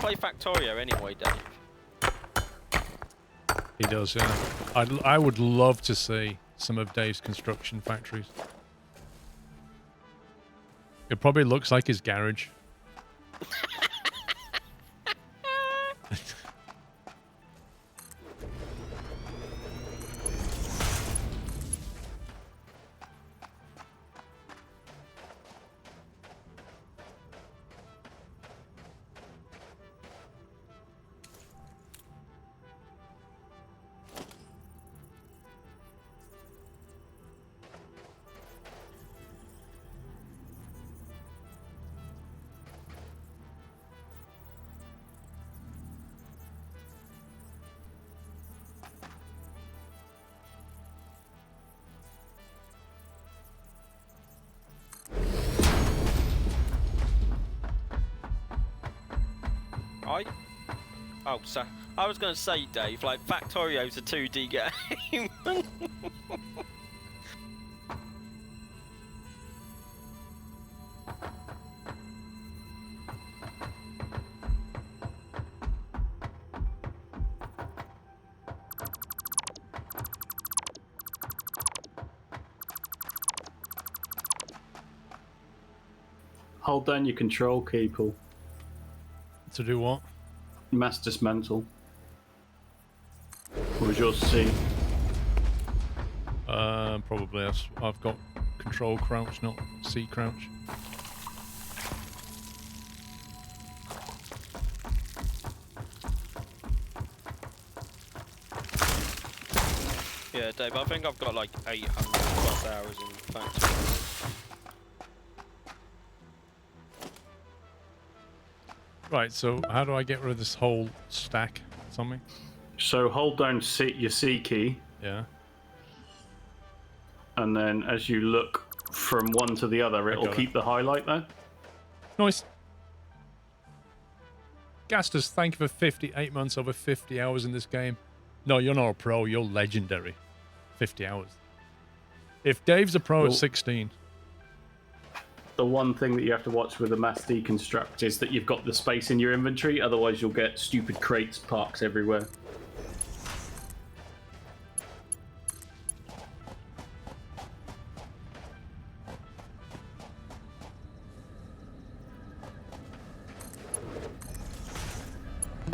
play Factorio anyway, Dave? He does, yeah. I would love to see some of Dave's construction factories. It probably looks like his garage. Oh, so I was going to say, Dave, like Factorio's a 2D game. Hold down your control key, Paul. To do what? Mass dismantle. What was yours C? Probably. I've got control crouch, not C crouch. Yeah, Dave, I think I've got like 800 plus hours in Factorio. Right, so how do I get rid of this whole stack? Something? So hold down your C key. Yeah. And then as you look from one to the other, it'll keep the highlight there. Nice. Gasters, thank you for 58 months, over 50 hours in this game. No, you're not a pro, you're legendary. 50 hours. If Dave's a pro at 16... The one thing that you have to watch with a mass deconstruct is that you've got the space in your inventory, otherwise you'll get stupid crates parked everywhere.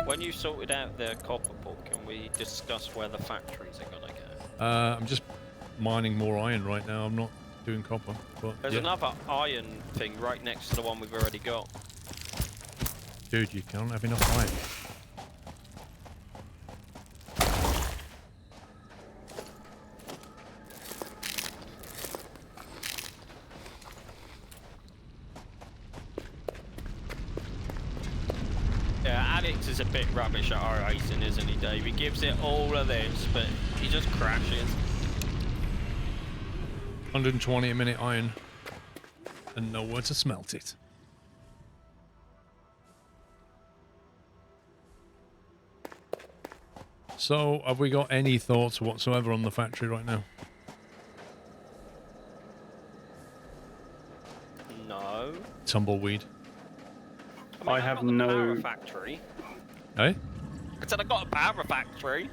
When you sorted out the copper pool, can we discuss where the factories are going to go? I'm just mining more iron right now. I'm not doing copper. But there's another iron thing right next to the one we've already got. Dude, you can't have enough iron. Yeah, Alex is a bit rubbish at our racing, isn't he, Dave? He gives it all of this, but he just crashes. 120 a minute iron and nowhere to smelt it. So, have we got any thoughts whatsoever on the factory right now? No. Tumbleweed. I mean, I have no power factory. Hey? I said I got a power factory.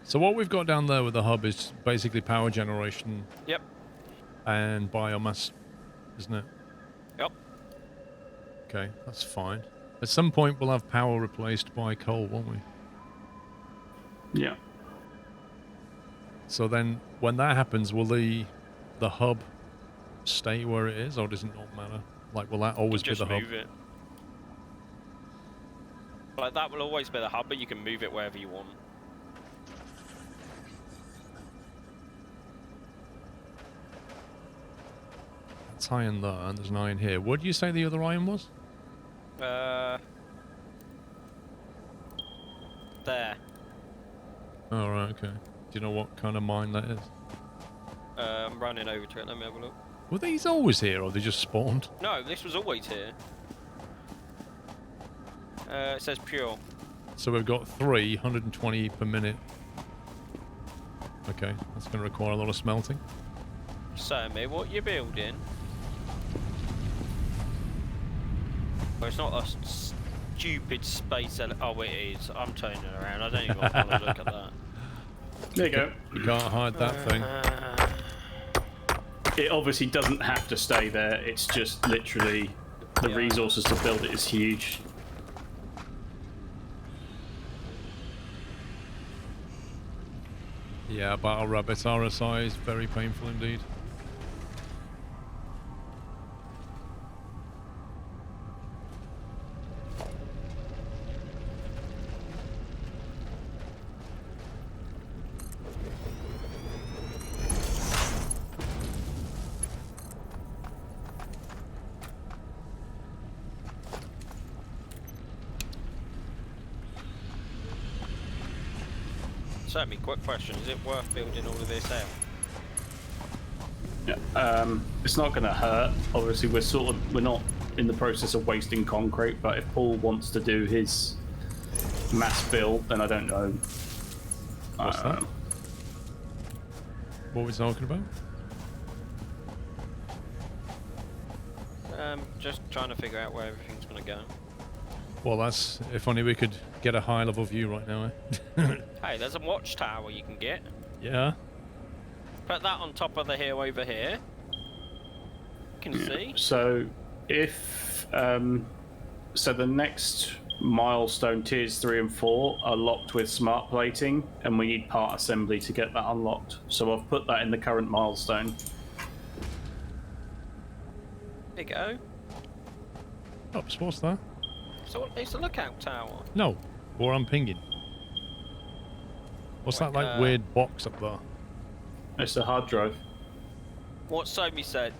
So what we've got down there with the hub is basically power generation. Yep. And biomass, isn't it? Yep. Okay, that's fine. At some point we'll have power replaced by coal, won't we? Yeah. So then when that happens, will the hub stay where it is, or does it not matter? Like, will that always be the hub? Move it. Like, that will always be the hub, but you can move it wherever you want. That's iron there, and there's an iron here. What did you say the other iron was? There. Oh, right, okay. Do you know what kind of mine that is? I'm running over to it, let me have a look. Were these always here, or they just spawned? No, this was always here. It says pure. So we've got 120 per minute. Okay, that's going to require a lot of smelting. Sammy, what you building? Well, it's not a stupid space. Oh, it is. I'm turning it around. I don't even want to look at that. There you go. You can't hide that thing. It obviously doesn't have to stay there. It's just literally the resources to build it is huge. Yeah, battle rabbits RSI is very painful indeed. Certainly, quick question: is it worth building all of this out? Yeah, it's not going to hurt. Obviously, we're not in the process of wasting concrete. But if Paul wants to do his mass build, then I don't know. What's that? What are we talking about? Just trying to figure out where everything's going to go. Well, that's if only we could get a high level view right now, eh? Hey, there's a watchtower you can get. Yeah. Put that on top of the hill over here. You can see. So if so the next milestone tiers 3 and 4 are locked with smart plating, and we need part assembly to get that unlocked. So I've put that in the current milestone. There you go. Oops, what's that? So it's a lookout tower. No, or I'm pinging. What's that like weird box up there? It's a hard drive. What Somi said.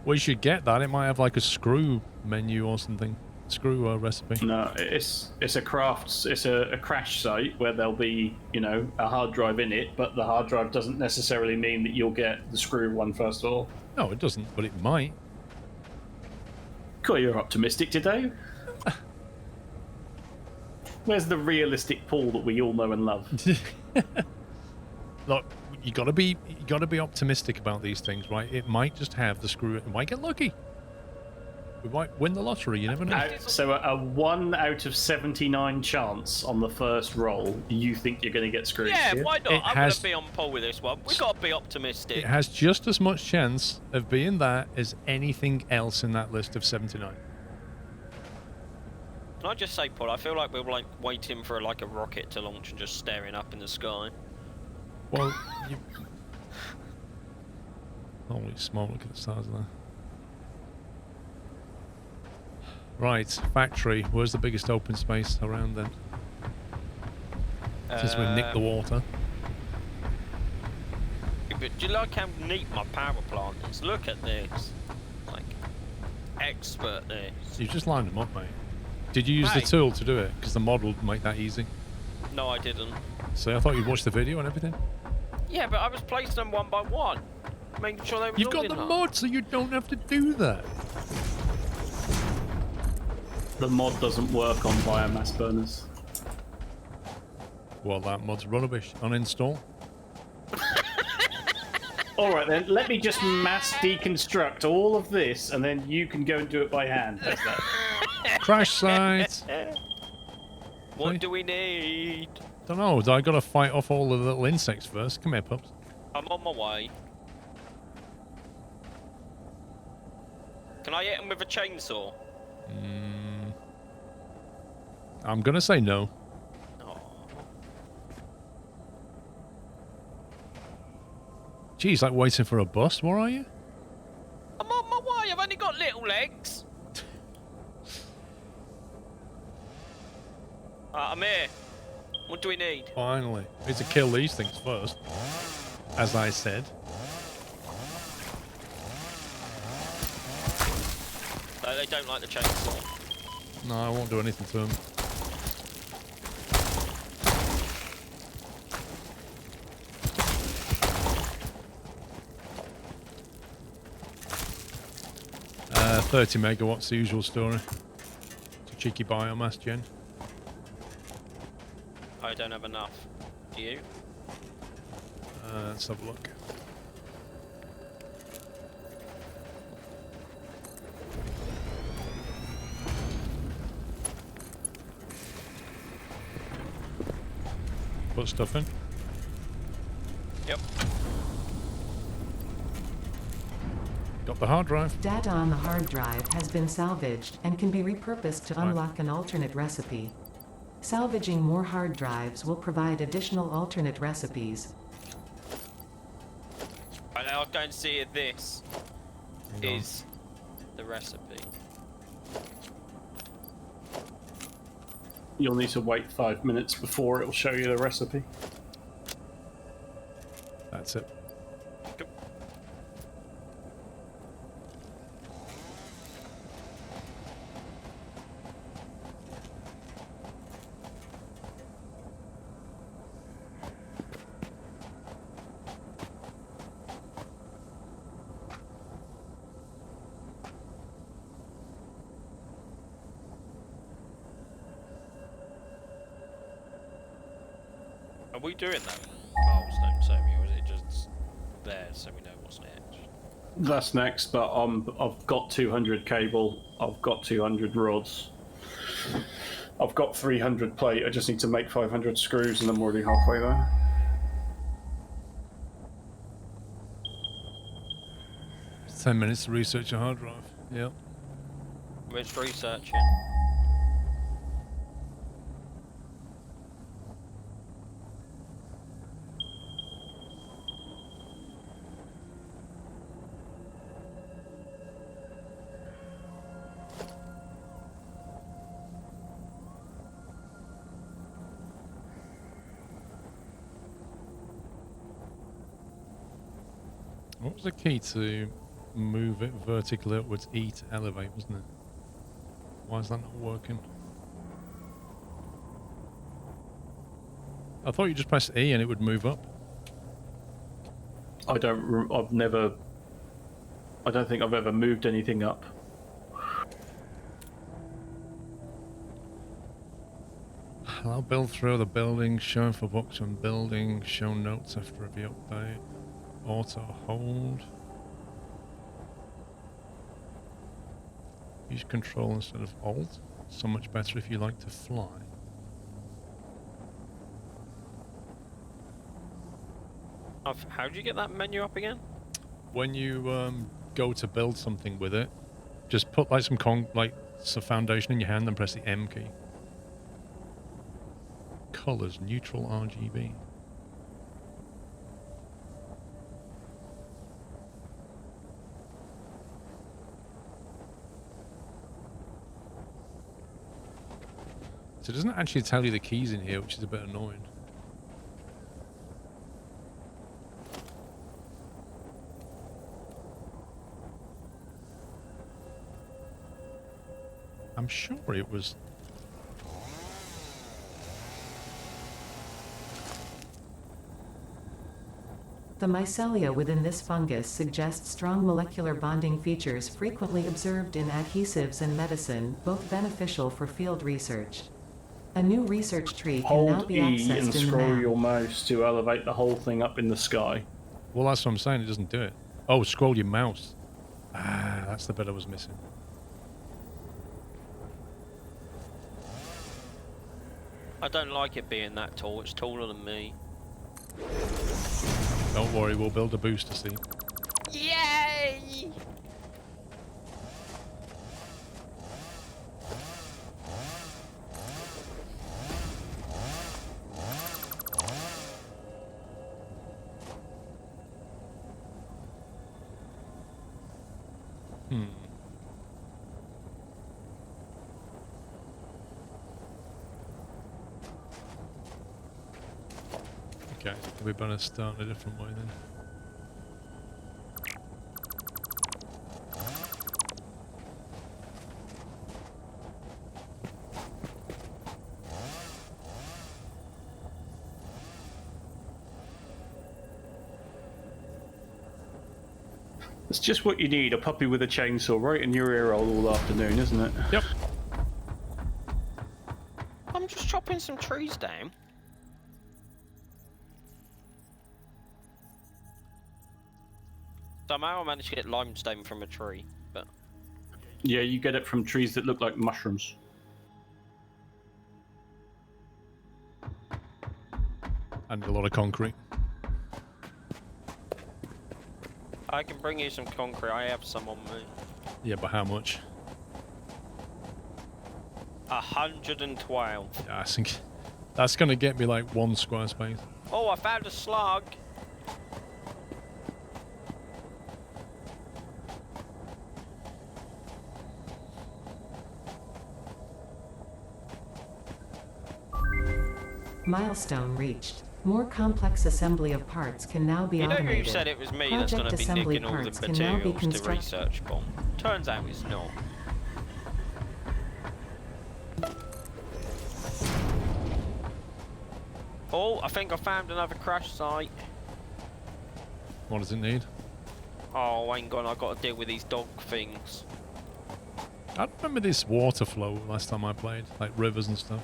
We should get that. It might have like a screw menu or something. Screw recipe. No, it's a crafts. It's a crash site where there'll be, you know, a hard drive in it, but the hard drive doesn't necessarily mean that you'll get the screw one first of all. No, it doesn't, but it might. Cool, you're optimistic today. Where's the realistic Paul that we all know and love? Look, you gotta be optimistic about these things, right? It might just have the screw. It might get lucky. We might win the lottery. You never know. So a 1 out of 79 chance on the first roll, you think you're going to get screwed? Yeah, why not? I'm going has- to be on Paul with this one. We've got to be optimistic. It has just as much chance of being that as anything else in that list of 79. Can I just say, Paul, I feel like we're like waiting for like a rocket to launch and just staring up in the sky. Well, you... Holy smoke, look at the stars there. Right, factory. Where's the biggest open space around then? Since we've nicked the water. But do you like how neat my power plant is? Look at this. Like, expert this. You've just lined them up, mate. Did you use the tool to do it? Because the mod will make that easy. No, I didn't. So I thought you'd watched the video and everything? Yeah, but I was placing them one by one. Making sure they were You've got the mod, so you don't have to do that. The mod doesn't work on biomass burners. Well, that mod's rubbish. Uninstall. Alright then, let me just mass deconstruct all of this, and then you can go and do it by hand. How's that? Crash site. What do we need? Don't know. I got to fight off all the little insects first. Come here, pups. I'm on my way. Can I hit him with a chainsaw? I'm going to say no. Oh. Geez, like waiting for a bus. Where are you? I'm on my way. I've only got little legs. I'm here. What do we need? Finally. We need to kill these things first. As I said. No, they don't like the chainsaw. No, I won't do anything to them. Uh, 30 megawatts, the usual story. It's a cheeky biomass gen. I don't have enough. Do you? Let's have a look. put stuff in. Yep. Got the hard drive. Data on the hard drive has been salvaged and can be repurposed to Right. unlock an alternate recipe. Salvaging more hard drives will provide additional alternate recipes. And I'll go and see if this Hang on. is the recipe. You'll need to wait 5 minutes before it'll show you the recipe. That's it. Cool. Are we doing that milestone, Sammy, or is it just there so we know what's next? That's next, but I've got 200 cable, I've got 200 rods, I've got 300 plate. I just need to make 500 screws, and I'm already halfway there. It's 10 minutes to research a hard drive. Yep. We're just researching. What was the key to move it vertically upwards? E to elevate, wasn't it? Why is that not working? I thought you just pressed E and it would move up. I don't think I've ever moved anything up. I'll build through the building, show for books on building, show notes after every update, auto hold. Use control instead of alt. So much better if you like to fly. How do you get that menu up again? When you go to build something with it, just put like some foundation in your hand and press the M key. Colors, neutral RGB. So it doesn't actually tell you the keys in here, which is a bit annoying. I'm sure it was... The mycelia within this fungus suggests strong molecular bonding features frequently observed in adhesives and medicine, both beneficial for field research. A new research tree can now Hold be E and accessed in the scroll map. your mouse to elevate the whole thing up in the sky. Well, that's what I'm saying. It doesn't do it. Oh, scroll your mouse. Ah, that's the bit I was missing. I don't like it being that tall. It's taller than me. Don't worry, we'll build a booster seat. Yay! Okay, we better start a different way then. It's just what you need, a puppy with a chainsaw right in your ear hole all afternoon, isn't it? Yep. I'm just chopping some trees down. Somehow I managed to get limestone from a tree, but Yeah, you get it from trees that look like mushrooms. And a lot of concrete. I can bring you some concrete. I have some on me. Yeah, but how much? 112. Yeah, I think that's going to get me like 1 square space. Oh, I found a slug. Milestone reached. More complex assembly of parts can now be You know automated. you said it was me that's Project going to be assembly nicking all the parts can now be materials to constructed. research bomb. Turns out it's not. Oh, I think I found another crash site. What does it need? Oh, hang on, I got to deal with these dog things. I remember this water flow last time I played, like rivers and stuff.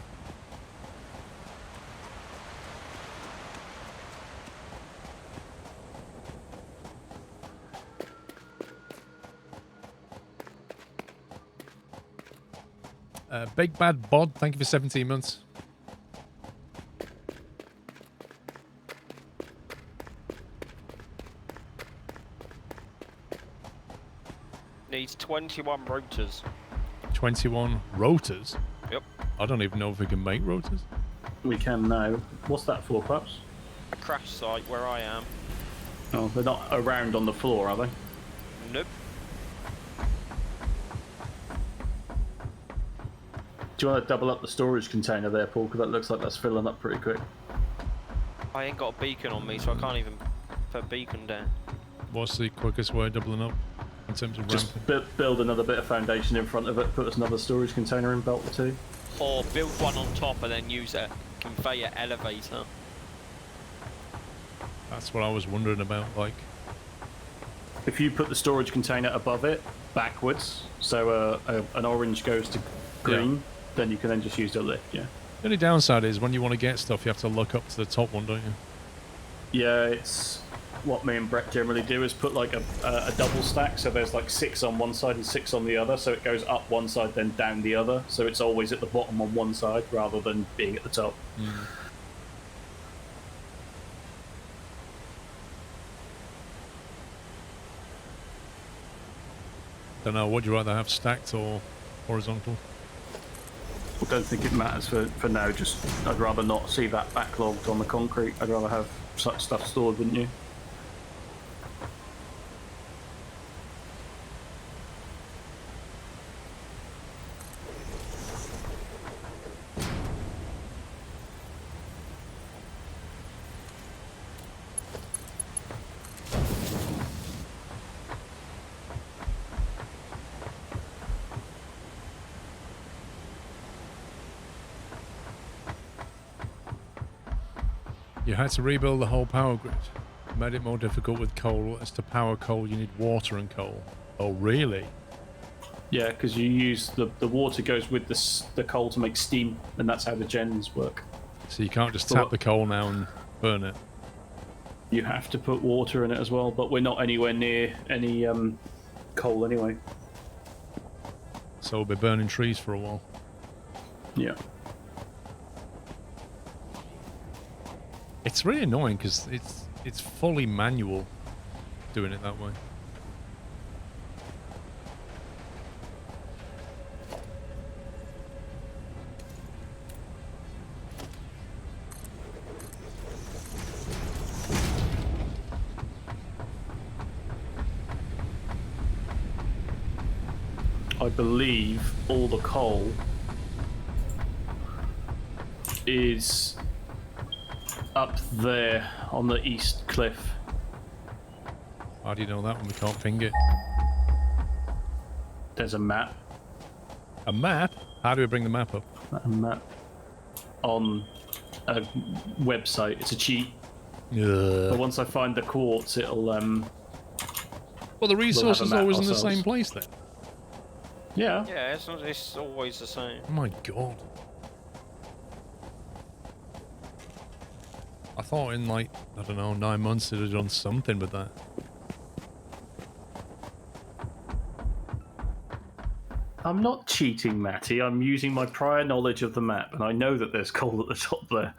Big Bad Bod, thank you for 17 months. Needs 21 rotors. 21 rotors? Yep. I don't even know if we can make rotors. We can now. What's that for, Pups? A crash site where I am. Oh, they're not around on the floor, are they? Nope. Do you want to double up the storage container there, Paul? Because that looks like that's filling up pretty quick. I ain't got a beacon on me, so I can't even put a beacon down. What's the quickest way of doubling up in terms of Just ramping? build another bit of foundation in front of it, put us another storage container in belt 2. Or build one on top and then use a conveyor elevator. That's what I was wondering about, like... If you put the storage container above it, backwards, so an orange goes to green, then you can then just use the lift, yeah. The only downside is when you want to get stuff, you have to look up to the top one, don't you? Yeah, it's what me and Brett generally do is put like a double stack, so there's like 6 on one side and 6 on the other, so it goes up one side then down the other, so it's always at the bottom on one side rather than being at the top. Don't know, would you rather have stacked or horizontal? I don't think it matters for now, just I'd rather not see that backlogged on the concrete. I'd rather have such stuff stored, wouldn't you? You had to rebuild the whole power grid. Made it more difficult with coal. As to power coal, you need water and coal. Oh, really? Yeah, because you use the water goes with the coal to make steam, and that's how the gens work. So you can't just tap the coal now and burn it? You have to put water in it as well, but we're not anywhere near any coal anyway. So we'll be burning trees for a while. Yeah. It's really annoying because it's fully manual doing it that way. I believe all the coal is up there on the east cliff. How do you know that when we can't ping it? There's a map. A map? How do we bring the map up? A map on a website. It's a cheat. But once I find the quartz, it'll Well, the resource is map always in the ourselves. same place then. Yeah. Yeah, it's always the same. Oh my god. I thought in like, I don't know, 9 months they'd have done something with that. I'm not cheating, Matty. I'm using my prior knowledge of the map, and I know that there's coal at the top there.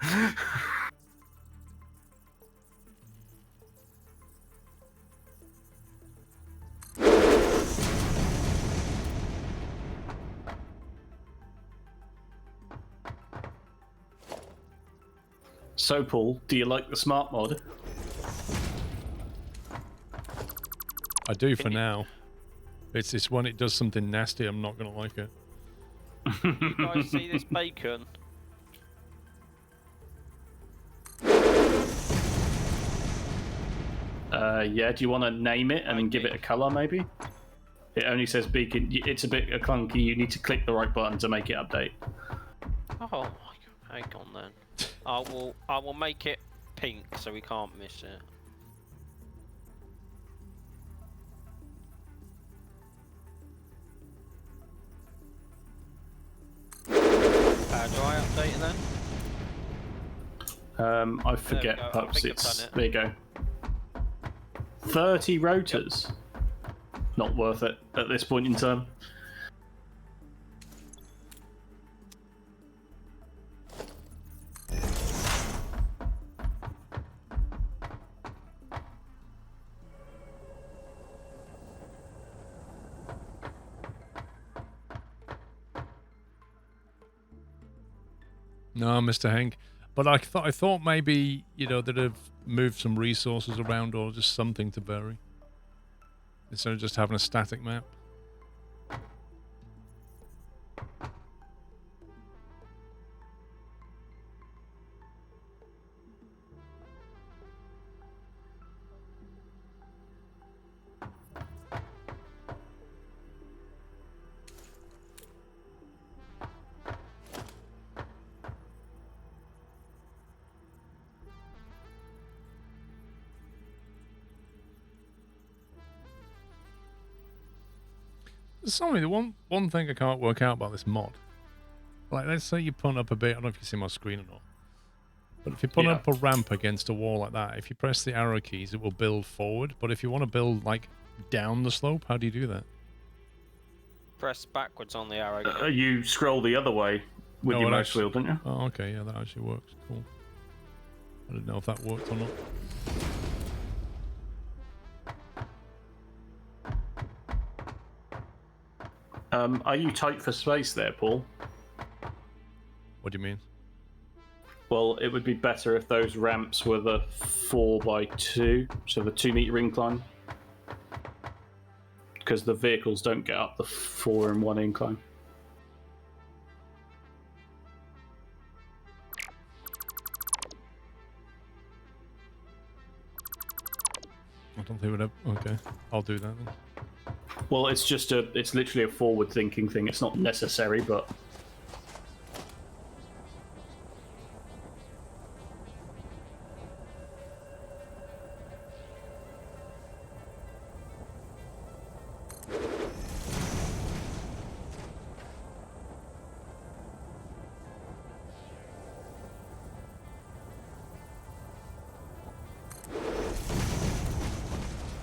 So, Paul, do you like the smart mod? I do for now. It's when it does something nasty, I'm not going to like it. You guys see this bacon? Yeah, do you want to name it and then give it a colour, maybe? It only says beacon. It's a bit clunky. You need to click the right button to make it update. Oh, hang on then. I will make it pink so we can't miss it. How do I update it then? I forget, go. I Pups. think I've It's done it. there you go. 30 rotors. Not worth it at this point in time. No, Mr. Hank. But I thought maybe, you know, they'd have moved some resources around or just something to vary. Instead of just having a static map. Sorry, the one thing I can't work out about this mod. Like, let's say you put up a bit, I don't know if you see my screen or not. But if you put up a ramp against a wall like that, if you press the arrow keys, it will build forward. But if you want to build, like, down the slope, how do you do that? Press backwards on the arrow key. You scroll the other way with your mouse wheel, don't you? Oh, okay, yeah, that actually works. Cool. I didn't know if that worked or not. Are you tight for space there, Paul? What do you mean? Well, it would be better if those ramps were the 4x2, so the 2-meter incline. Because the vehicles don't get up the 4-in-1 incline. I don't think it would have... Okay, I'll do that then. Well, it's literally a forward-thinking thing. It's not necessary, but...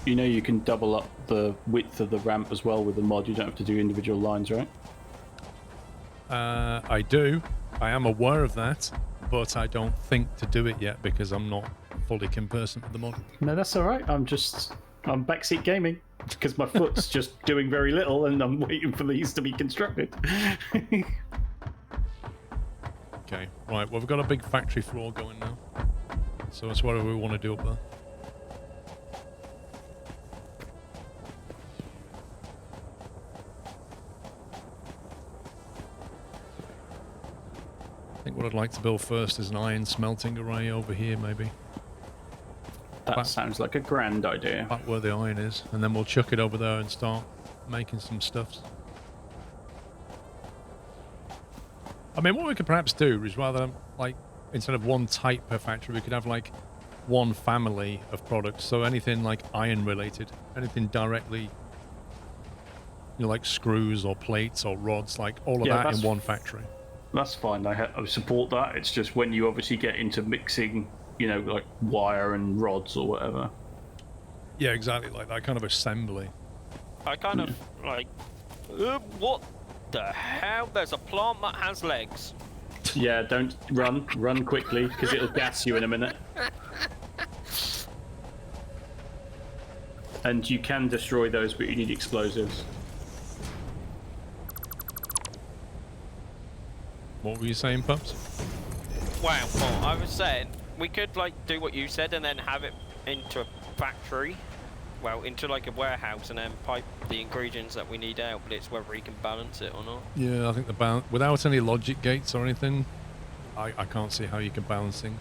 You know you can double up the width of the ramp as well with the mod. You don't have to do individual lines, right? I do. I am aware of that, but I don't think to do it yet because I'm not fully conversant with the mod. No, that's all right. I'm backseat gaming because my foot's just doing very little, and I'm waiting for these to be constructed. Okay, right. Well, we've got a big factory floor going now, so that's what we want to do up there. I think what I'd like to build first is an iron smelting array over here, maybe. That sounds like a grand idea. Back where the iron is, and then we'll chuck it over there and start making some stuffs. I mean, what we could perhaps do is rather, like, instead of one type per factory, we could have, like, one family of products. So anything, like, iron related, anything directly, you know, like screws or plates or rods, like, all of that in one factory. That's fine. I support that. It's just when you obviously get into mixing, you know, like wire and rods or whatever. Yeah, exactly, like that kind of assembly. I kind of, like... what the hell? There's a plant that has legs. Yeah, don't run quickly because it'll gas you in a minute. And you can destroy those, but you need explosives. What were you saying, Pups? Wow, well, I was saying, we could like do what you said and then have it into a factory, well, into like a warehouse, and then pipe the ingredients that we need out. But it's whether he can balance it or not. Yeah, I think the balance, without any logic gates or anything, I can't see how you can balance things.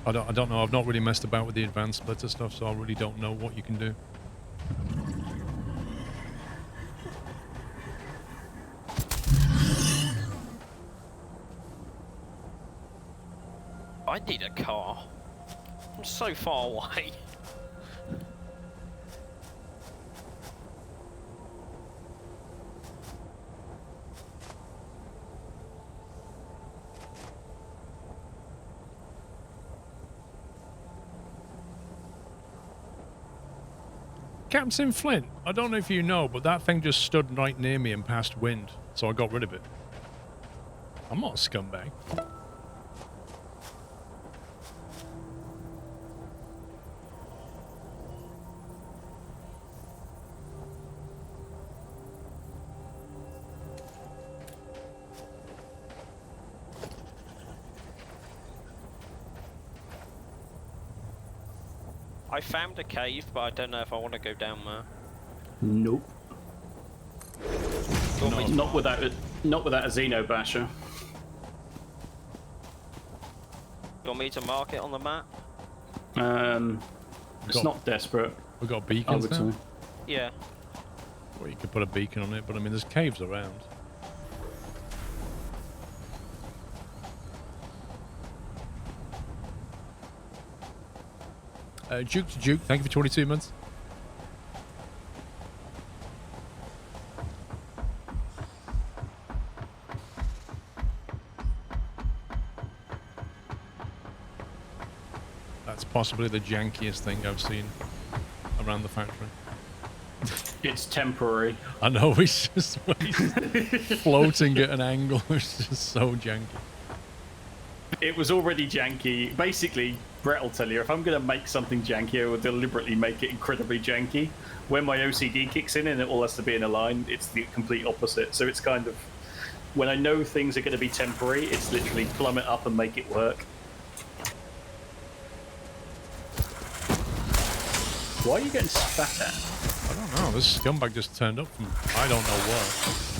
I don't know. I've not really messed about with the advanced splitter stuff, so I really don't know what you can do. I need a car. I'm so far away. Captain Flint, I don't know if you know, but that thing just stood right near me and passed wind, so I got rid of it. I'm not a scumbag. I found a cave, but I don't know if I want to go down there. Nope. Do you want me to Not without a Xeno basher. You want me to mark it on the map? It's Got- not desperate, We've got I beacons would now. say. Yeah. Well, you could put a beacon on it, but I mean, there's caves around. Duke to Duke, thank you for 22 months. That's possibly the jankiest thing I've seen around the factory. It's temporary. I know, it's just he's floating at an angle. It's just so janky. It was already janky. Basically, Brett will tell you, if I'm going to make something janky, I will deliberately make it incredibly janky. When my OCD kicks in and it all has to be in a line, it's the complete opposite. So it's kind of, when I know things are going to be temporary, it's literally plumb it up and make it work. Why are you getting spat at? I don't know, this scumbag just turned up from I don't know where.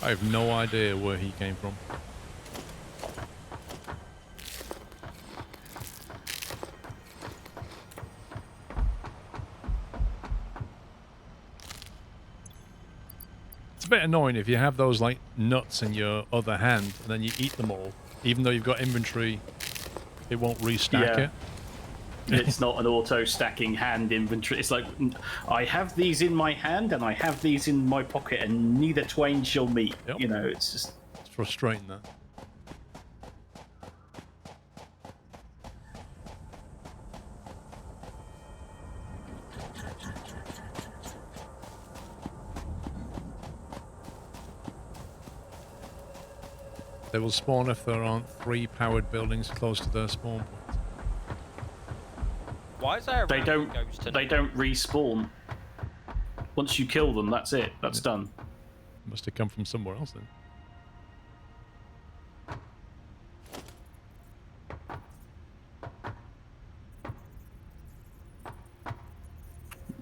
I have no idea where he came from. It's a bit annoying if you have those like nuts in your other hand and then you eat them all. Even though you've got inventory, it won't restack Yeah. it. It's not an auto-stacking hand inventory. It's like, I have these in my hand and I have these in my pocket and neither twain shall meet. Yep. You know, it's just... It's frustrating, that. They will spawn if there aren't 3 powered buildings close to their spawn point. Why is there a They random don't. ghost in They it? don't respawn. Once you kill them, that's it. That's done. Must have come from somewhere else then.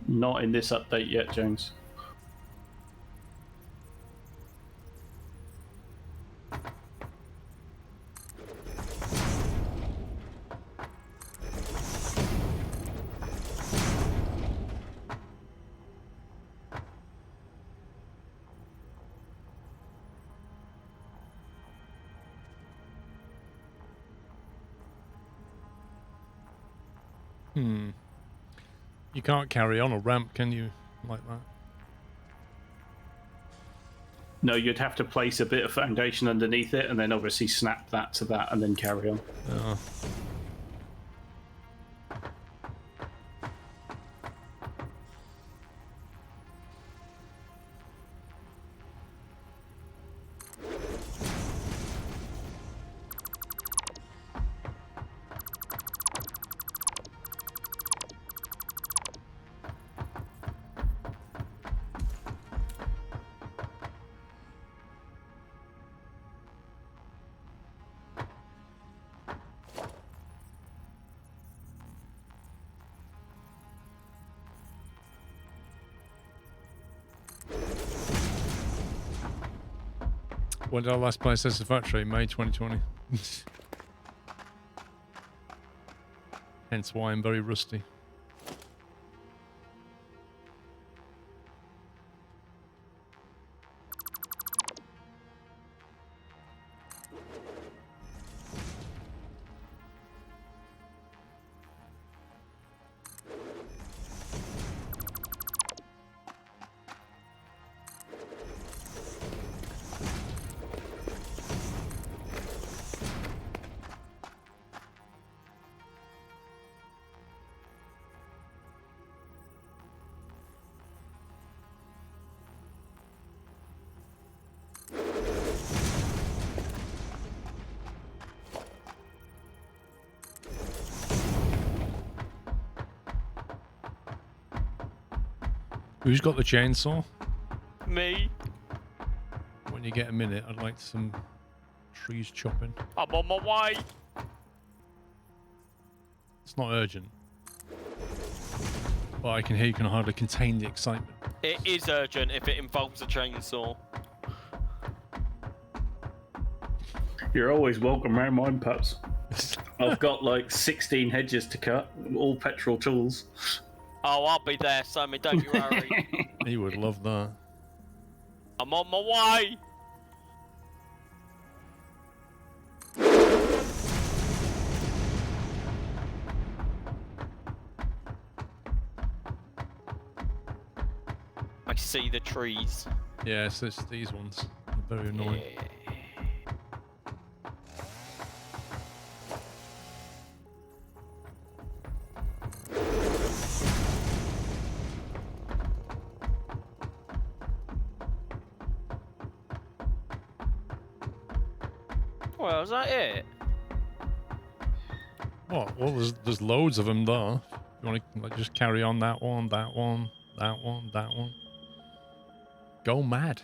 Not in this update yet, Jones. You can't carry on a ramp, can you? Like that. No, you'd have to place a bit of foundation underneath it and then obviously snap that to that and then carry on. Oh. When did I last play Satisfactory? May 2020. Hence why I'm very rusty. Who's got the chainsaw? Me. When you get a minute, I'd like some trees chopping. I'm on my way. It's not urgent. But I can hear you can hardly contain the excitement. It is urgent if it involves a chainsaw. You're always welcome round mine, Pups. I've got like 16 hedges to cut, all petrol tools. Oh, I'll be there, Sammy, don't you worry. He would love that. I'm on my way. I see the trees. Yeah, it's these ones. They're very annoying. Yeah. Well, is that it? What? Well, there's loads of them there. You want to like, just carry on that one, that one, that one, that one. Go mad.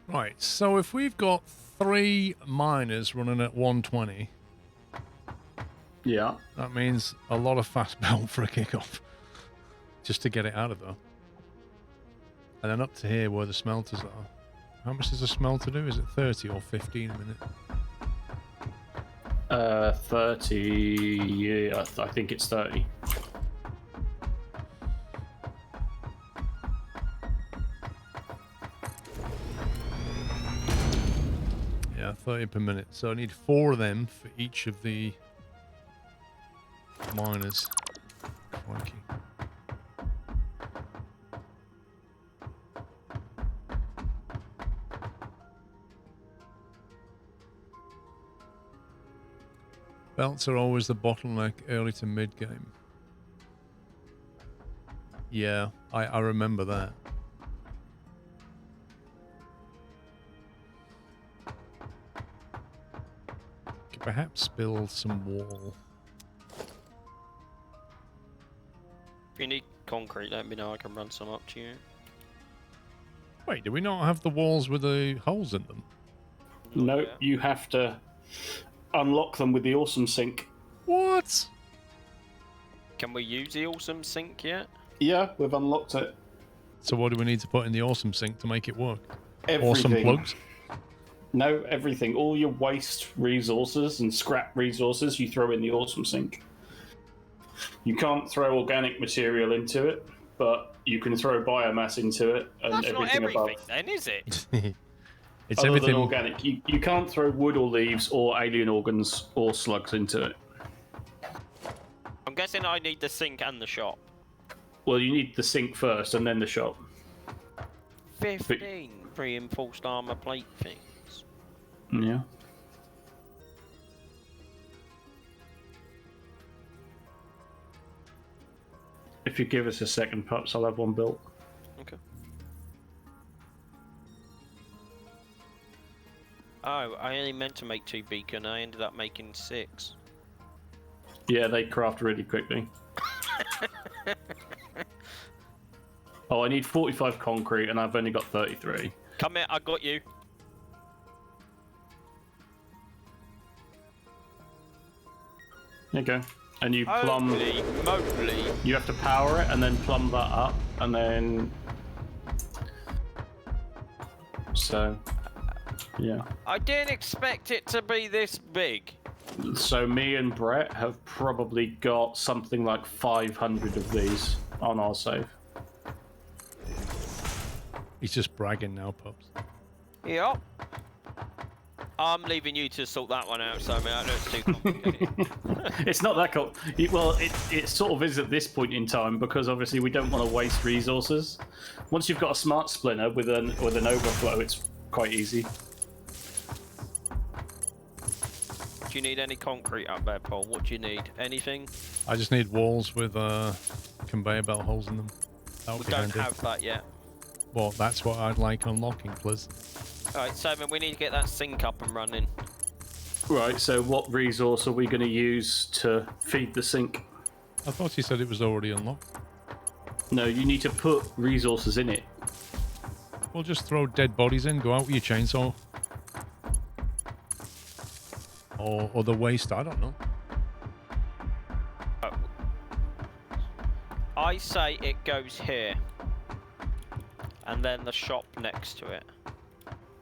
Right, so if we've got 3 miners running at 120, Yeah. that means a lot of fast belt for a kickoff. Just to get it out of there. And then up to here where the smelters are. How much does a smelter do? Is it 30 or 15 a minute? 30. Yeah, I think it's 30. Yeah, 30 per minute. So I need 4 of them for each of the miners. Crikey. Belts are always the bottleneck early to mid game. Yeah, I remember that. Could perhaps build some wall. If you need concrete, let me know. I can run some up to you. Wait, do we not have the walls with the holes in them? No, Yeah. you have to unlock them with the awesome sink. What? Can we use the awesome sink yet? Yeah, we've unlocked it. So what do we need to put in the awesome sink to make it work? Everything. Awesome plugs? No, everything. All your waste resources and scrap resources you throw in the awesome sink. You can't throw organic material into it, but you can throw biomass into it and That's not everything everything above. then, is it? It's Other everything. than organic. You can't throw wood or leaves or alien organs or slugs into it. I'm guessing I need the sink and the shop. Well, you need the sink first and then the shop. 15 reinforced armor plate things. Yeah. If you give us a second, perhaps I'll have one built. Okay. Oh, I only meant to make 2 beacon. I ended up making 6. Yeah, they craft really quickly. Oh, I need 45 concrete and I've only got 33. Come here, I got you. There you go. And you plumb. Holy moly. You have to power it and then plumb that up, and then. So. Yeah. I didn't expect it to be this big. So me and Brett have probably got something like 500 of these on our save. He's just bragging now, pups. Yep. I'm leaving you to sort that one out, so I mean, I know it's too complicated. It's not that well, it sort of is at this point in time, because obviously we don't want to waste resources. Once you've got a smart splinter with an overflow, it's quite easy. Do you need any concrete up there, Paul? What do you need? Anything? I just need walls with conveyor belt holes in them. That would We be don't handy. have that yet. Well, that's what I'd like unlocking, please. Alright, Simon, we need to get that sink up and running. Right, so what resource are we going to use to feed the sink? I thought you said it was already unlocked. No, you need to put resources in it. Well, just throw dead bodies in, go out with your chainsaw. Or other waste, I don't know. Oh. I say it goes here. And then the shop next to it.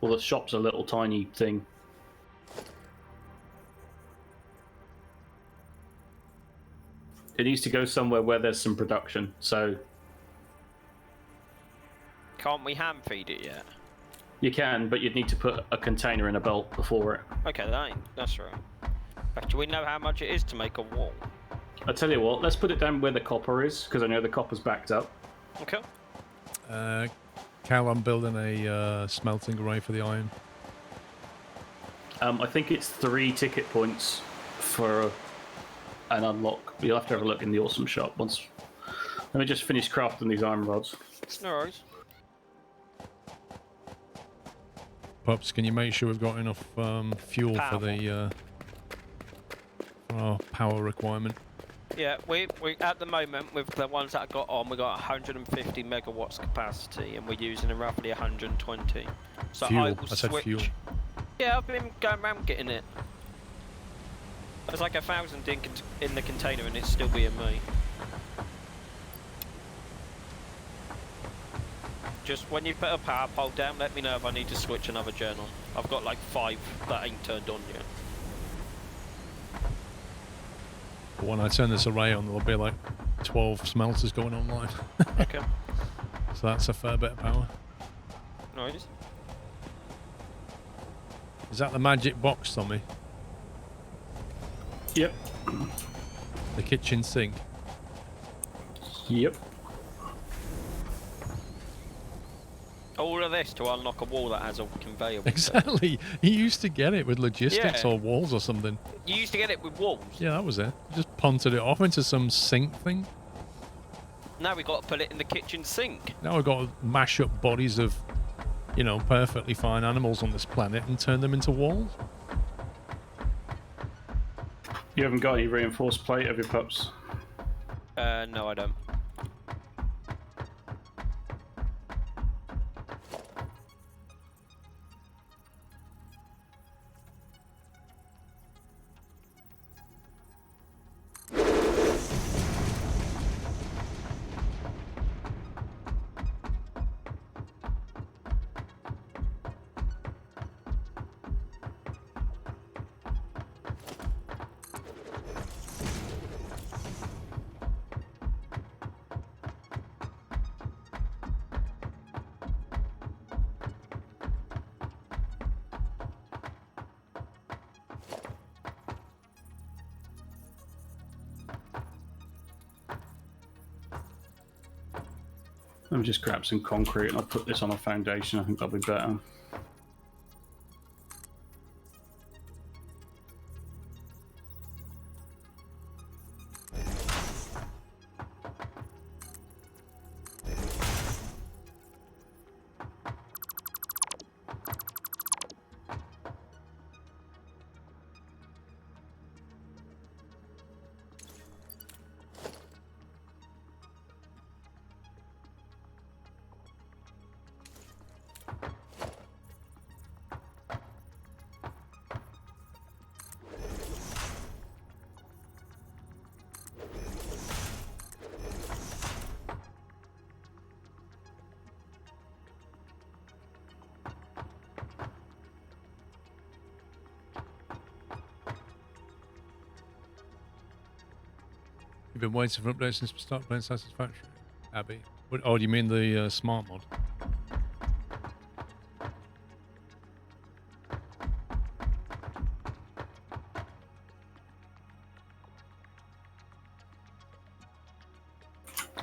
Well, the shop's a little tiny thing. It needs to go somewhere where there's some production, so... Can't we hand feed it yet? You can, but you'd need to put a container in a belt before it. Okay, that's right. But do we know how much it is to make a wall? I tell you what, let's put it down where the copper is, because I know the copper's backed up. Okay. Cal, I'm building a smelting array for the iron. I think it's 3 ticket points for an unlock. You'll have to have a look in the awesome shop once. Let me just finish crafting these iron rods. No worries. Pups, can you make sure we've got enough fuel Power. for the for our power requirement? Yeah, we at the moment with the ones that I got on, we got 150 megawatts capacity, and we're using roughly 120. So Fuel. I will I said switch. fuel. Yeah, I've been going around getting it. There's like 1,000 in the container, and it's still being me. Just when you put a power pole down, let me know if I need to switch another gen on. I've got like 5 that ain't turned on yet. But when I turn this array on, there'll be like 12 smelters going online. Okay. So that's a fair bit of power. No worries. Is that the magic box, Tommy? Yep. The kitchen sink? Yep. All of this to unlock a wall that has a conveyor. Exactly. You used to get it with logistics Yeah. or walls or something. You used to get it with walls. Yeah, that was it. You just punted it off into some sink thing. Now we got to put it in the kitchen sink. Now I've got to mash up bodies of, you know, perfectly fine animals on this planet and turn them into walls. You haven't got any reinforced plate, have you, pups? No, I don't. Let me just grab some concrete and I'll put this on a foundation. I think that'll be better. You've been waiting for updates since we started playing Satisfactory, Abby. Oh, do you mean the smart mod?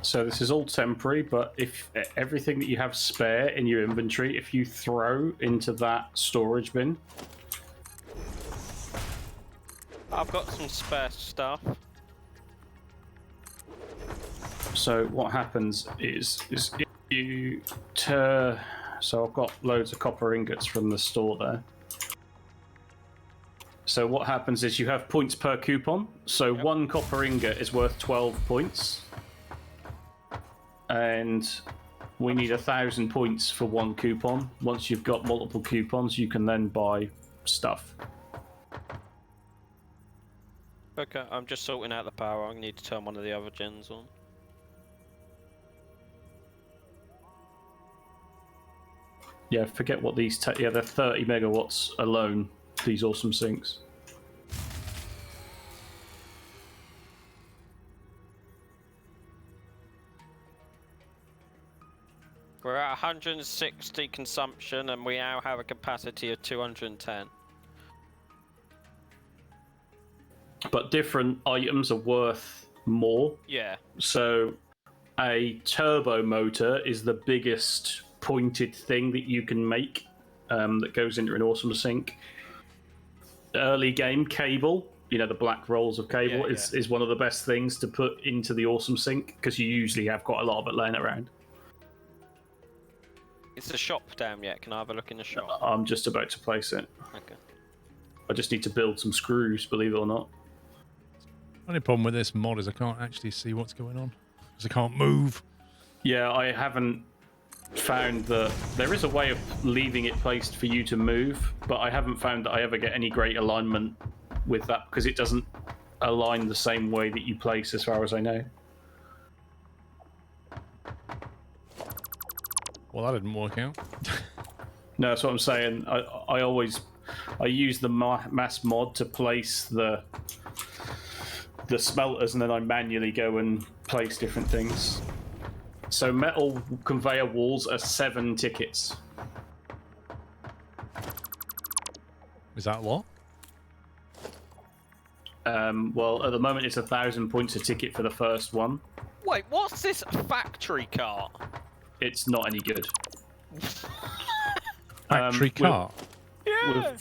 So this is all temporary, but if everything that you have spare in your inventory, if you throw into that storage bin, I've got some spare stuff. so what happens is if you so I've got loads of copper ingots from the store there. So what happens is you have points per coupon. So one copper ingot is worth 12 points. And we need 1,000 points for one coupon. Once you've got multiple coupons, you can then buy stuff. Okay, I'm just sorting out the power. I need to turn one of the other gens on. Yeah, forget what these... yeah, they're 30 megawatts alone, these awesome sinks. We're at 160 consumption and we now have a capacity of 210. But different items are worth more. Yeah. So a turbo motor is the biggest pointed thing that you can make that goes into an awesome sink. Early game cable, you know, the black rolls of cable is one of the best things to put into the awesome sink because you usually have quite a lot of it laying around. Is the shop down yet? Can I have a look in the shop? I'm just about to place it. Okay. I just need to build some screws, believe it or not. Only problem with this mod is I can't actually see what's going on because I can't move. Yeah, I haven't found that there is a way of leaving it placed for you to move, but I haven't found that I ever get any great alignment with that because it doesn't align the same way that you place, as far as I know. Well, that didn't work out. No, that's what I'm saying. I use the mass mod to place the smelters, and then I manually go and place different things. So metal conveyor walls are 7 tickets. Is that a lot? Well, at the moment it's 1,000 points a ticket for the first one. Wait, what's this factory cart? It's not any good. Factory cart? Yeah.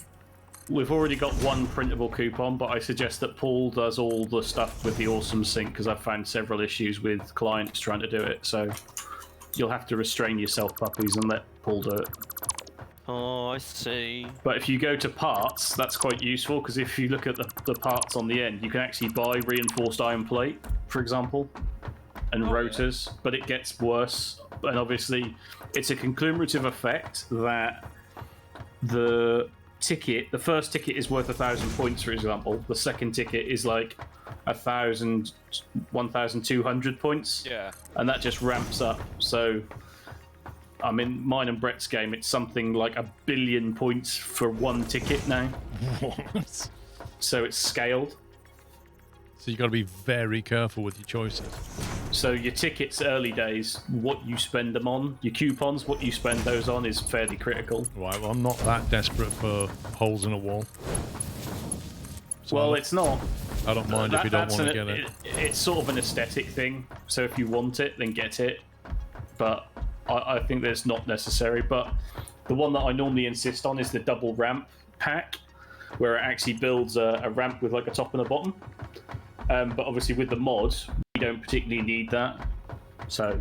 We've already got one printable coupon, but I suggest that Paul does all the stuff with the awesome sync because I've found several issues with clients trying to do it. So you'll have to restrain yourself, puppies, and let Paul do it. Oh, I see. But if you go to parts, that's quite useful because if you look at the parts on the end, you can actually buy reinforced iron plate, for example, and rotors, but it gets worse. And obviously, it's a conglomerative effect that the first ticket is worth 1,000 points, for example. The second ticket is like 1,000, 1,200 points. Yeah. And that just ramps up. So, I mean, mine and Brett's game, it's something like 1 billion points for one ticket now. What? So it's scaled. So you've got to be very careful with your choices. So your tickets early days, what you spend them on, your coupons, what you spend those on is fairly critical. Right, well, I'm not that desperate for holes in a wall. So Well, it's not. I don't mind if you don't want to get it. It's sort of an aesthetic thing. So if you want it, then get it. But I think that's not necessary. But the one that I normally insist on is the double ramp pack, where it actually builds a ramp with like a top and a bottom. But obviously with the mod, we don't particularly need that. So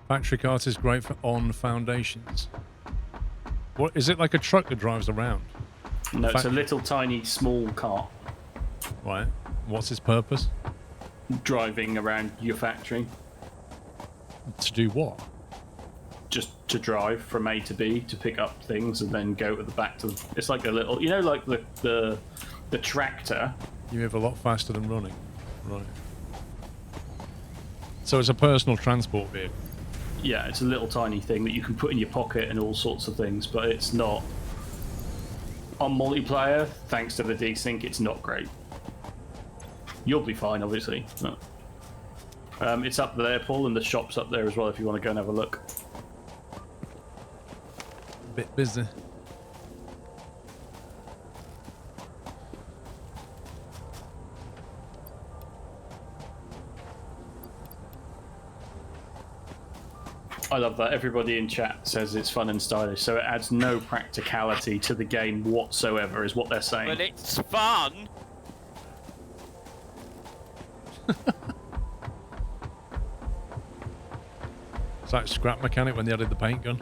Factory cart is great for on foundations. What is it, like a truck that drives around? no, it's a little tiny small cart Right. What's its purpose? driving around your factory. To do what? Just to drive from A to B to pick up things and then go to the back to. It's like a little, you know, like the tractor. You move a lot faster than running. Right. So it's a personal transport vehicle. Yeah, it's a little tiny thing that you can put in your pocket and all sorts of things, but it's not. On multiplayer, thanks to the desync, it's not great. You'll be fine, obviously. No. It's up there, Paul, and the shop's up there as well if you want to go and have a look. Bit busy. I love that. Everybody in chat says it's fun and stylish, so it adds no practicality to the game whatsoever, is what they're saying. But it's fun. It's like Scrap Mechanic when they added the paint gun.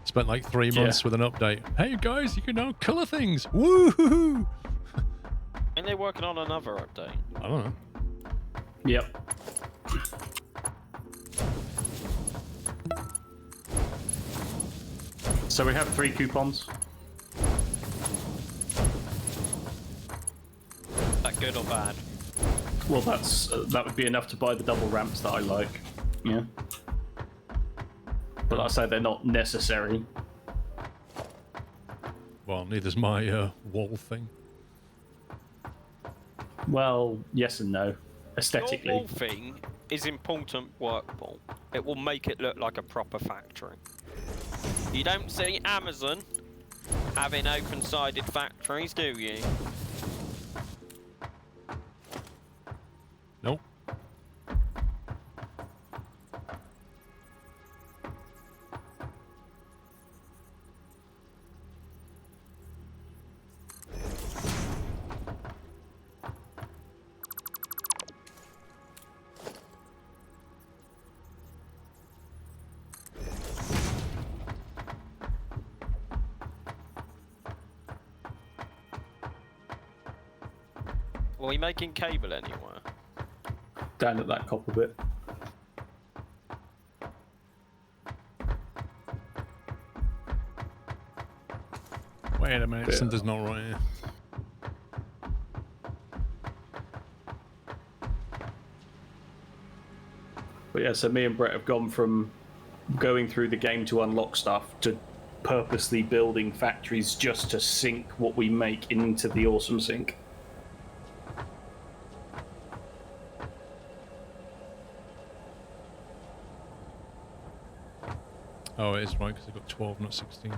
Spent like 3 months with an update. Hey guys, you can now colour things. Woohoo! And they're working on another update. I don't know. Yep. So we have 3 coupons. That good or bad? Well, that would be enough to buy the double ramps that I like. Yeah. But like I say, they're not necessary. Well, neither's my wall thing. Well, yes and no. Aesthetically. Your wall thing is important work, Paul. It will make it look like a proper factory. You don't see Amazon having open-sided factories, do you? Nope. Are we making cable anywhere? Down at that copper bit. Wait a minute, something's not right here. But yeah, so me and Brett have gone from going through the game to unlock stuff to purposely building factories just to sink what we make into the awesome sink. Oh, it is right, because I've got 12, not 16.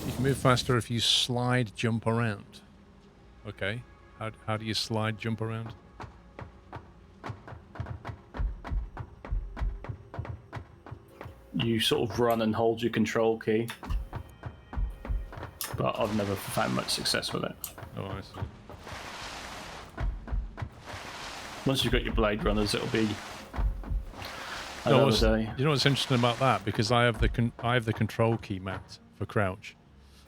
You can move faster if you slide, jump around. Okay. How do you slide, jump around? You sort of run and hold your control key. But I've never found much success with it. Oh, I see. Once you've got your Blade Runners, it'll be No, another day. you know what's interesting about that? Because I have the control key mapped for crouch.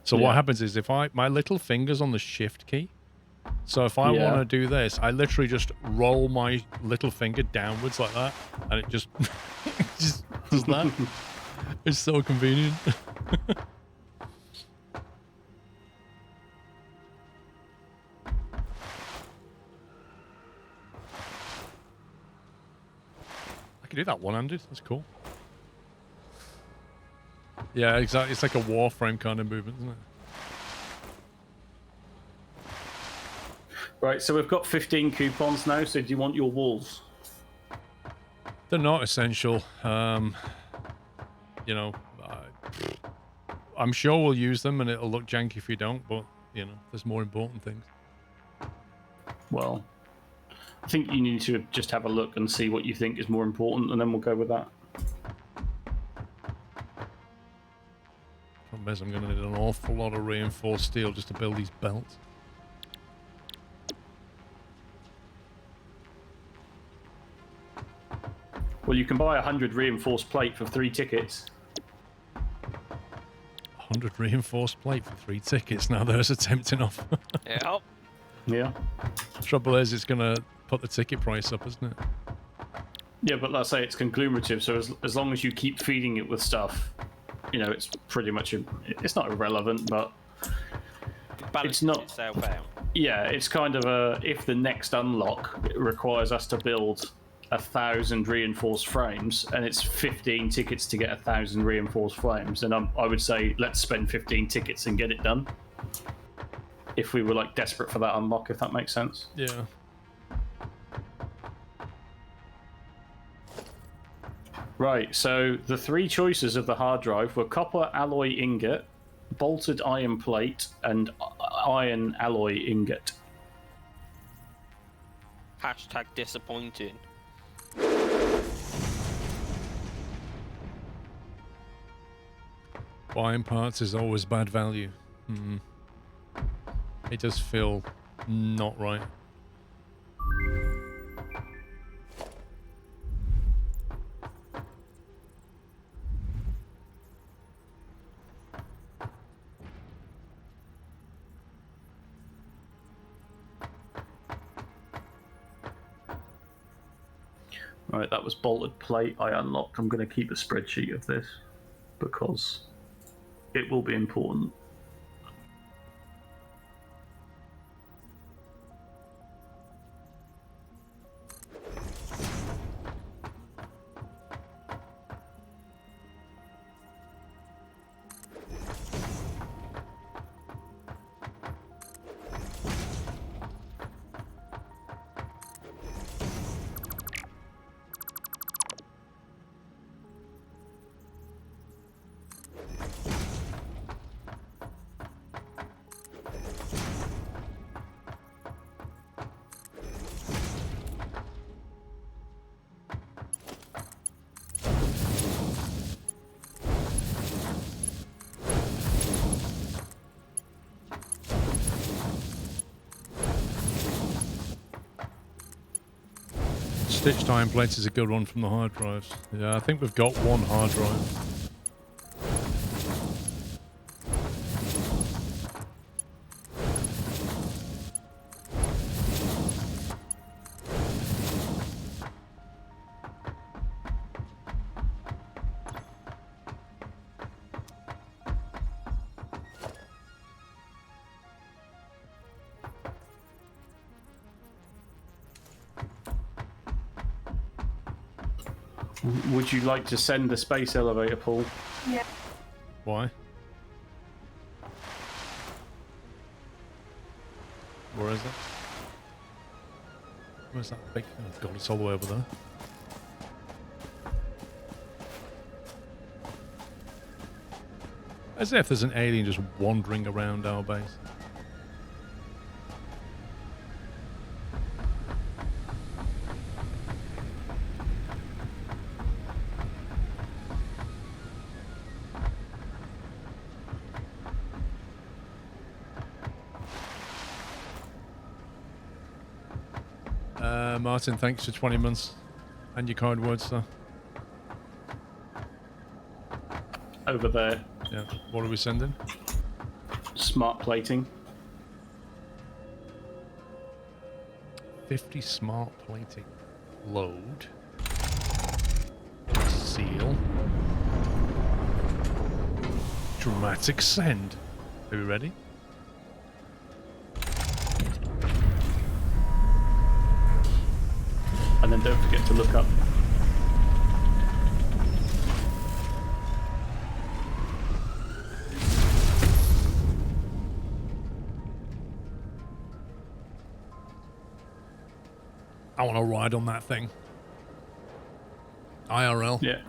So Yeah. what happens is if my little finger's on the shift key. So if I Yeah. want to do this, I literally just roll my little finger downwards like that, and it just just does that. It's so convenient. I can do that one-handed. That's cool. Yeah, exactly. It's like a Warframe kind of movement, isn't it? Right, so we've got 15 coupons now, so do you want your walls? They're not essential. You know, I'm sure we'll use them and it'll look janky if you don't, but, you know, there's more important things. Well, I think you need to just have a look and see what you think is more important, and then we'll go with that. Problem is, I'm going to need an awful lot of reinforced steel just to build these belts. Well, you can buy 100 reinforced plate for 3 tickets. 100 reinforced plate for 3 tickets. Now there's a tempting offer. Yeah. Yeah. Trouble is, it's going to put the ticket price up, isn't it? Yeah, but let's say it's conglomerative, so as long as you keep feeding it with stuff, you know, it's pretty much, it's not irrelevant, but balances not- itself out. Yeah, it's kind of if the next unlock requires us to build 1,000 reinforced frames, and it's 15 tickets to get 1,000 reinforced frames, then I would say let's spend 15 tickets and get it done. If we were like desperate for that unlock, if that makes sense. Yeah. Right, so the 3 choices of the hard drive were copper alloy ingot, bolted iron plate, and iron alloy ingot. Hashtag disappointing. Buying parts is always bad value. It does feel not right. Right, that was bolted plate I unlocked. I'm going to keep a spreadsheet of this because it will be important. Stitched iron plates is a good one from the hard drives. Yeah, I think we've got one hard drive. Would you like to send the space elevator, Paul? Yeah. Why? Where is it? Where's that big? Oh god, it's all the way over there. As if there's an alien just wandering around our base. Martin, thanks for 20 months and your kind words, sir. Over there. Yeah. What are we sending? Smart plating. 50 smart plating. Load. Seal. Dramatic send. Are we ready? And then don't forget to look up. I want to ride on that thing. IRL. Yeah.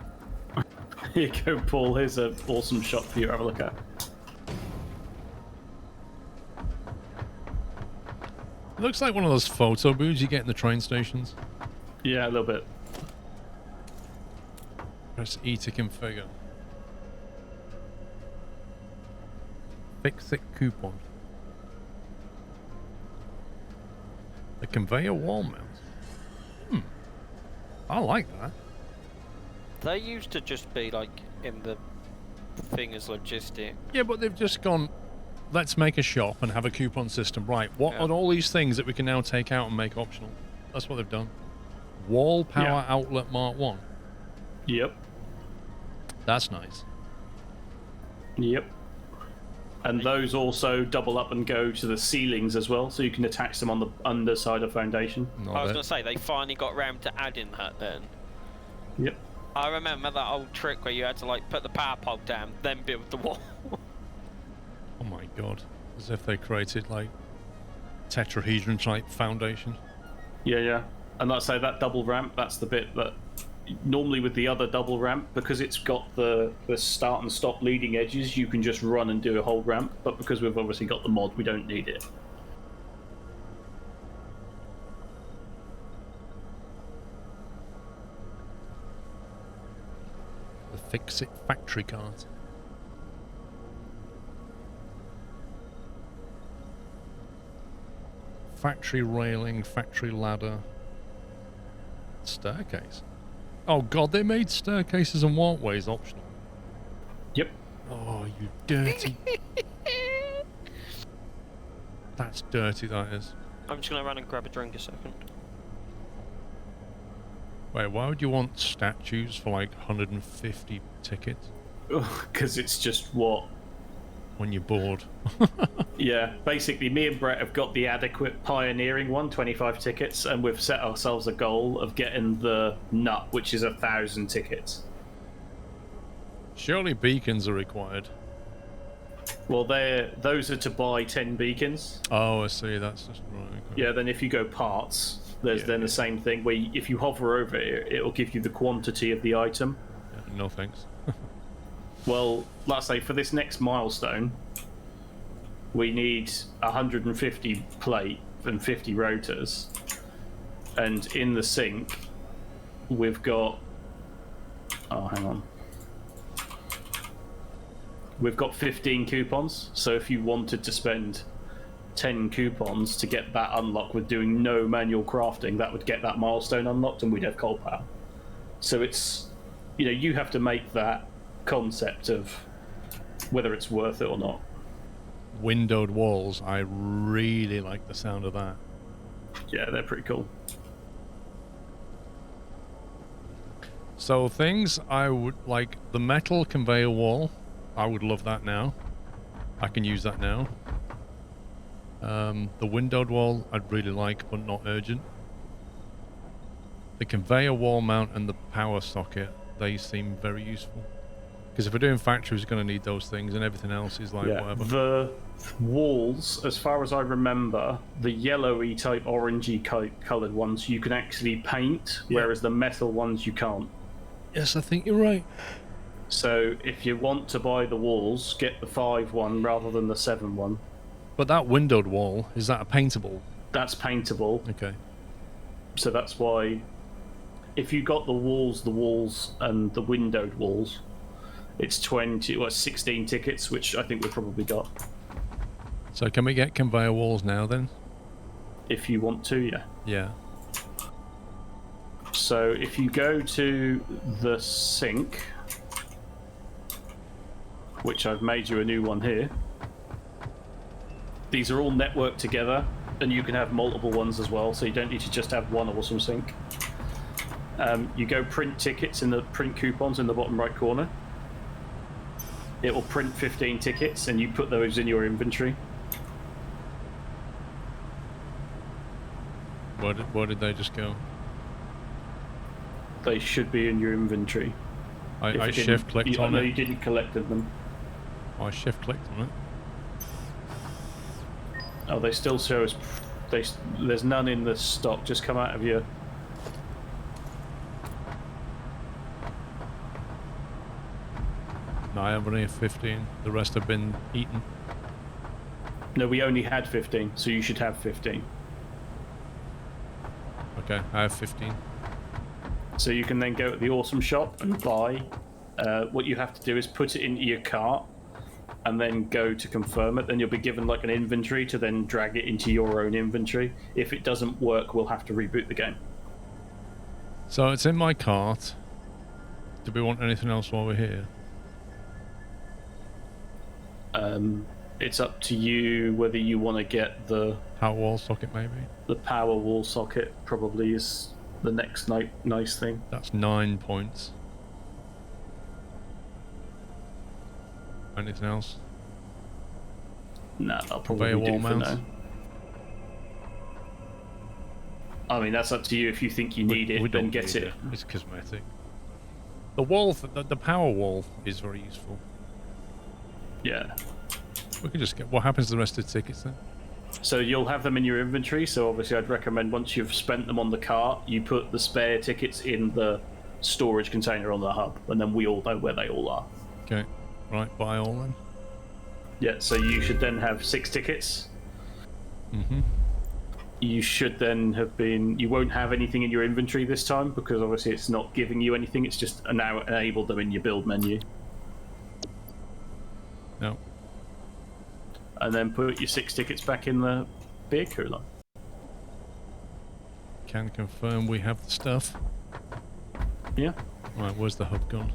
Here you go, Paul. Here's an awesome shot for you to have a look at. It looks like one of those photo booths you get in the train stations. Yeah, a little bit. Press E to configure. Fix it coupon. A conveyor wall mount. I like that. They used to just be like in the thing as logistic. Yeah, but they've just gone, let's make a shop and have a coupon system. Right, what are all these things that we can now take out and make optional? That's what they've done. Wall power outlet Mark 1. Yep. That's nice. Yep. And those also double up and go to the ceilings as well, so you can attach them on the underside of foundation. Not I was that- going to say, they finally got round to adding that then. Yep. I remember that old trick where you had to like put the power pole down, then build the wall. Oh my god. As if they created like tetrahedron type foundation. Yeah. And like I say, that double ramp, that's the bit that normally with the other double ramp, because it's got the start and stop leading edges, you can just run and do a whole ramp. But because we've obviously got the mod, we don't need it. The fix-it factory cart. Factory railing, factory ladder. Staircase. Oh god, they made staircases and walkways optional. Yep. Oh, you dirty. That's dirty, that is. I'm just going to run and grab a drink a second. Wait, why would you want statues for like 150 tickets Because it's just what. when you're bored? Yeah, basically, me and Brett have got the adequate pioneering one, 25 tickets, and we've set ourselves a goal of getting the nut, which is 1,000 tickets. Surely beacons are required. Well, those are to buy 10 beacons. Oh, I see. That's just right. Okay. Yeah, then if you go parts, there's Yeah, then yeah. the same thing where if you hover over it, it'll give you the quantity of the item. Yeah, no thanks. Well, let's say for this next milestone, we need 150 plate and 50 rotors. And in the sink, we've got... Oh, hang on. We've got 15 coupons, so if you wanted to spend 10 coupons to get that unlocked with doing no manual crafting, that would get that milestone unlocked and we'd have coal power. So it's... You know, you have to make that concept of whether it's worth it or not. Windowed walls. I really like the sound of that. Yeah, they're pretty cool. So things I would like, the metal conveyor wall. I would love that now. I can use that now. The windowed wall I'd really like, but not urgent. The conveyor wall mount and the power socket, they seem very useful. Because if we're doing factories, we're going to need those things, and everything else is like whatever. The walls, as far as I remember, the yellowy type, orangey coloured ones you can actually paint, whereas the metal ones you can't. Yes, I think you're right. So if you want to buy the walls, get the 5 one rather than the 7 one. But that windowed wall, is that a paintable? That's paintable, Okay. so that's why if you got the walls and the windowed walls, it's 16 tickets, which I think we've probably got. So can we get conveyor walls now then? If you want to, yeah. Yeah. So if you go to the sink, which I've made you a new one here, these are all networked together, and you can have multiple ones as well, so you don't need to just have one awesome sink. You go print tickets in the print coupons in the bottom right corner. It will print 15 tickets, and you put those in your inventory. Where did they just go? They should be in your inventory. I If you shift didn't- clicked I on know it. you didn't collect them. I shift clicked on it. Oh, they still show us. There's none in the stock. Just come out of your. No, I have only 15. The rest have been eaten. No, we only had 15, so you should have 15. Okay, I have 15. So you can then go to the awesome shop and buy. What you have to do is put it into your cart and then go to confirm it. Then you'll be given like an inventory to then drag it into your own inventory. If it doesn't work, we'll have to reboot the game. So it's in my cart. Do we want anything else while we're here? It's up to you whether you want to get the Power wall socket maybe? power wall socket. Probably is the next nice thing. That's 9 points. Anything else? No, I'll Conveyor probably do wall for mounts. now. I mean, that's up to you. If you think you need We it, then don't get need it. It's cosmetic. The wall, the power wall is very useful. Yeah. We can just get... What happens to the rest of the tickets then? So you'll have them in your inventory. So obviously, I'd recommend once you've spent them on the cart, you put the spare tickets in the storage container on the hub, and then we all know where they all are. Okay. Right, buy all then. Yeah. So you should then have 6 tickets. Mm-hmm. You should then have been... You won't have anything in your inventory this time because obviously it's not giving you anything. It's just now enabled them in your build menu. No. And then put your 6 tickets back in the beer cooler. Can confirm we have the stuff. Yeah. Right, where's the hub gone?